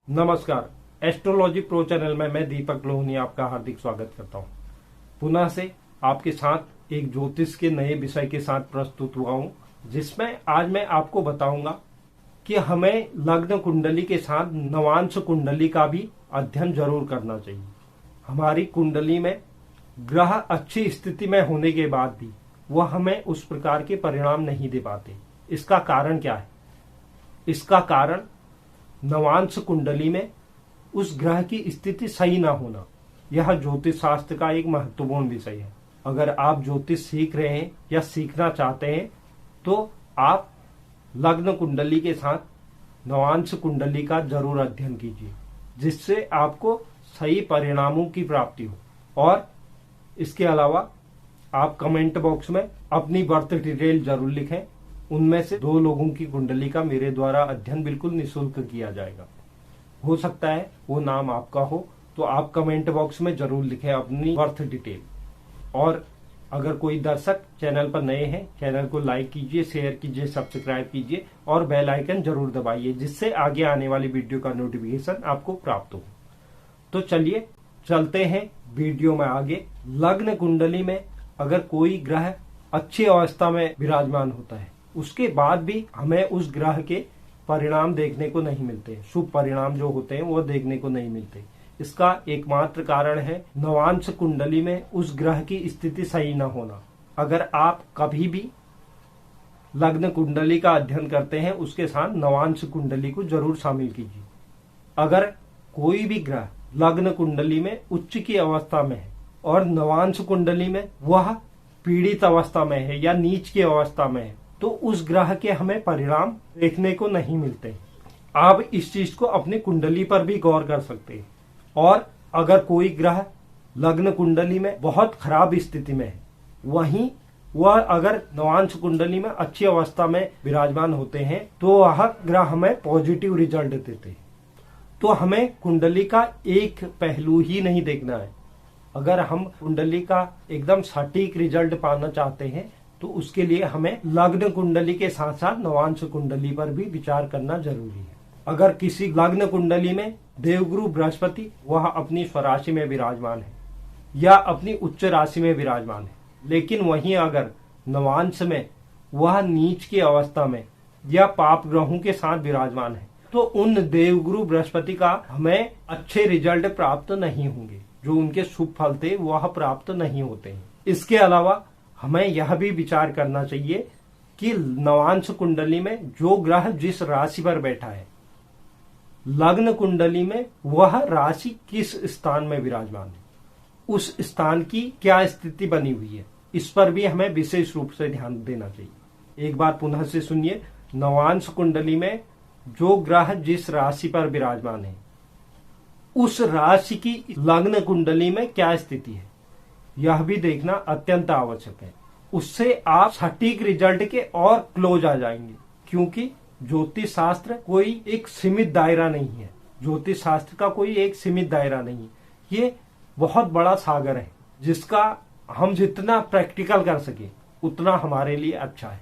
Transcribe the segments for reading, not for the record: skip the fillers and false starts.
नमस्कार। Astrology pro channel में मैं दीपक लोहनी आपका हार्दिक स्वागत करता हूं। पुनः से आपके साथ एक ज्योतिष के नए विषय के साथ प्रस्तुत हुआ हूं, जिसमें आज मैं आपको बताऊंगा कि हमें लग्न कुंडली के साथ नवांश कुंडली का भी अध्ययन जरूर करना चाहिए। हमारी कुंडली में ग्रह अच्छी स्थिति में होने के बाद भी वह हमें उस प्रकार के परिणाम नहीं दे पाते। इसका कारण क्या है? इसका कारण नवांश कुंडली में उस ग्रह की स्थिति सही ना होना। यह ज्योतिष शास्त्र का एक महत्वपूर्ण विषय है। अगर आप ज्योतिष सीख रहे हैं या सीखना चाहते हैं तो आप लग्न कुंडली के साथ नवांश कुंडली का जरूर अध्ययन कीजिए, जिससे आपको सही परिणामों की प्राप्ति हो। और इसके अलावा आप कमेंट बॉक्स में अपनी बर्थ डिटेल जरूर लिखें। उनमें से 2 लोगों की कुंडली का मेरे द्वारा अध्ययन बिल्कुल निःशुल्क किया जाएगा। हो सकता है वो नाम आपका हो, तो आप कमेंट बॉक्स में जरूर लिखें अपनी बर्थ डिटेल। और अगर कोई दर्शक चैनल पर नए हैं, चैनल को लाइक कीजिए, शेयर कीजिए, सब्सक्राइब कीजिए और बेल आइकन जरूर दबाइए, जिससे आगे आने वाली वीडियो का नोटिफिकेशन आपको प्राप्त हो। तो चलिए चलते हैं वीडियो में आगे। लग्न कुंडली में अगर कोई ग्रह अच्छी अवस्था में विराजमान होता है, उसके बाद भी हमें उस ग्रह के परिणाम देखने को नहीं मिलते, शुभ परिणाम जो होते हैं वो देखने को नहीं मिलते। इसका एकमात्र कारण है नवांश कुंडली में उस ग्रह की स्थिति सही न होना। अगर आप कभी भी लग्न कुंडली का अध्ययन करते हैं, उसके साथ नवांश कुंडली को जरूर शामिल कीजिए। अगर कोई भी ग्रह लग्न कुंडली में उच्च की अवस्था में है और नवांश कुंडली में वह पीड़ित अवस्था में है या नीच की अवस्था में है, तो उस ग्रह के हमें परिणाम देखने को नहीं मिलते। आप इस चीज को अपनी कुंडली पर भी गौर कर सकते हैं। और अगर कोई ग्रह लग्न कुंडली में बहुत खराब स्थिति में है, वहीं वह अगर नवांश कुंडली में अच्छी अवस्था में विराजमान होते हैं, तो वह ग्रह हमें पॉजिटिव रिजल्ट देते हैं। तो हमें कुंडली का एक पहलू ही नहीं देखना है। अगर हम कुंडली का एकदम सटीक रिजल्ट पाना चाहते हैं, तो उसके लिए हमें लग्न कुंडली के साथ साथ नवांश कुंडली पर भी विचार करना जरूरी है। अगर किसी लग्न कुंडली में देवगुरु बृहस्पति वह अपनी स्वराशि में विराजमान है या अपनी उच्च राशि में विराजमान है, लेकिन वहीं अगर नवांश में वह नीच की अवस्था में या पाप ग्रहों के साथ विराजमान है, तो उन देवगुरु बृहस्पति का हमें अच्छे रिजल्ट प्राप्त नहीं होंगे। जो उनके शुभ फल थे वह प्राप्त नहीं होते हैं। इसके अलावा हमें यह भी विचार करना चाहिए कि नवांश कुंडली में जो ग्रह जिस राशि पर बैठा है, लग्न कुंडली में वह राशि किस स्थान में विराजमान है, उस स्थान की क्या स्थिति बनी हुई है, इस पर भी हमें विशेष रूप से ध्यान देना चाहिए। एक बार पुनः से सुनिए। नवांश कुंडली में जो ग्रह जिस राशि पर विराजमान है, उस राशि की लग्न कुंडली में क्या स्थिति है, यह भी देखना अत्यंत आवश्यक है। उससे आप सटीक रिजल्ट के और क्लोज आ जाएंगे, क्योंकि ज्योतिष शास्त्र कोई एक सीमित दायरा नहीं है। ज्योतिष शास्त्र का कोई एक सीमित दायरा नहीं है। ये बहुत बड़ा सागर है, जिसका हम जितना प्रैक्टिकल कर सके उतना हमारे लिए अच्छा है।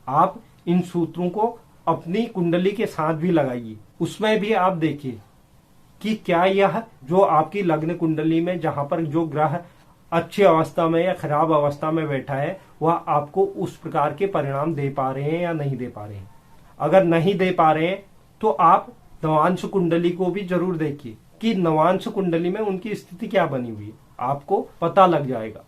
आप इन सूत्रों को अपनी कुंडली के साथ भी लगाइए। उसमें भी आप देखिए कि क्या यह जो आपकी लग्न कुंडली में जहां पर जो ग्रह अच्छी अवस्था में या खराब अवस्था में बैठा है, वह आपको उस प्रकार के परिणाम दे पा रहे हैं या नहीं दे पा रहे हैं। अगर नहीं दे पा रहे हैं, तो आप नवांश कुंडली को भी जरूर देखिए कि नवांश कुंडली में उनकी स्थिति क्या बनी हुई है। आपको पता लग जाएगा।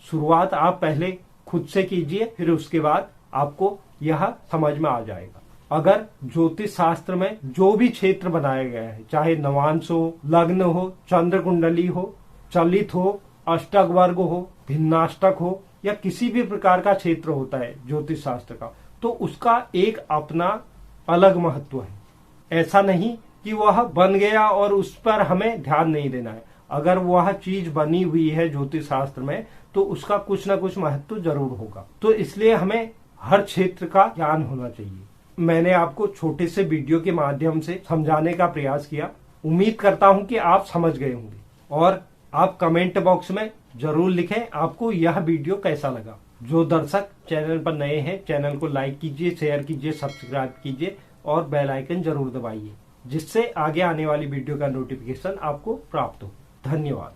शुरुआत आप पहले खुद से कीजिए, फिर उसके बाद आपको यह समझ में आ जाएगा। अगर ज्योतिष शास्त्र में जो भी क्षेत्र बनाया गया है, चाहे नवांश हो, लग्न हो, चंद्र कुंडली हो, चलित हो, अष्टक वर्ग हो, भिन्नाष्टक हो, या किसी भी प्रकार का क्षेत्र होता है ज्योतिष शास्त्र का, तो उसका एक अपना अलग महत्व है। ऐसा नहीं कि वह बन गया और उस पर हमें ध्यान नहीं देना है। अगर वह चीज बनी हुई है ज्योतिष शास्त्र में, तो उसका कुछ ना कुछ महत्व जरूर होगा। तो इसलिए हमें हर क्षेत्र का ज्ञान होना चाहिए। मैंने आपको छोटे से वीडियो के माध्यम से समझाने का प्रयास किया। उम्मीद करता हूं कि आप समझ गए होंगे। और आप कमेंट बॉक्स में जरूर लिखें आपको यह वीडियो कैसा लगा। जो दर्शक चैनल पर नए हैं, चैनल को लाइक कीजिए, शेयर कीजिए, सब्सक्राइब कीजिए और बेल आइकन जरूर दबाइए। जिससे आगे आने वाली वीडियो का नोटिफिकेशन आपको प्राप्त हो। धन्यवाद।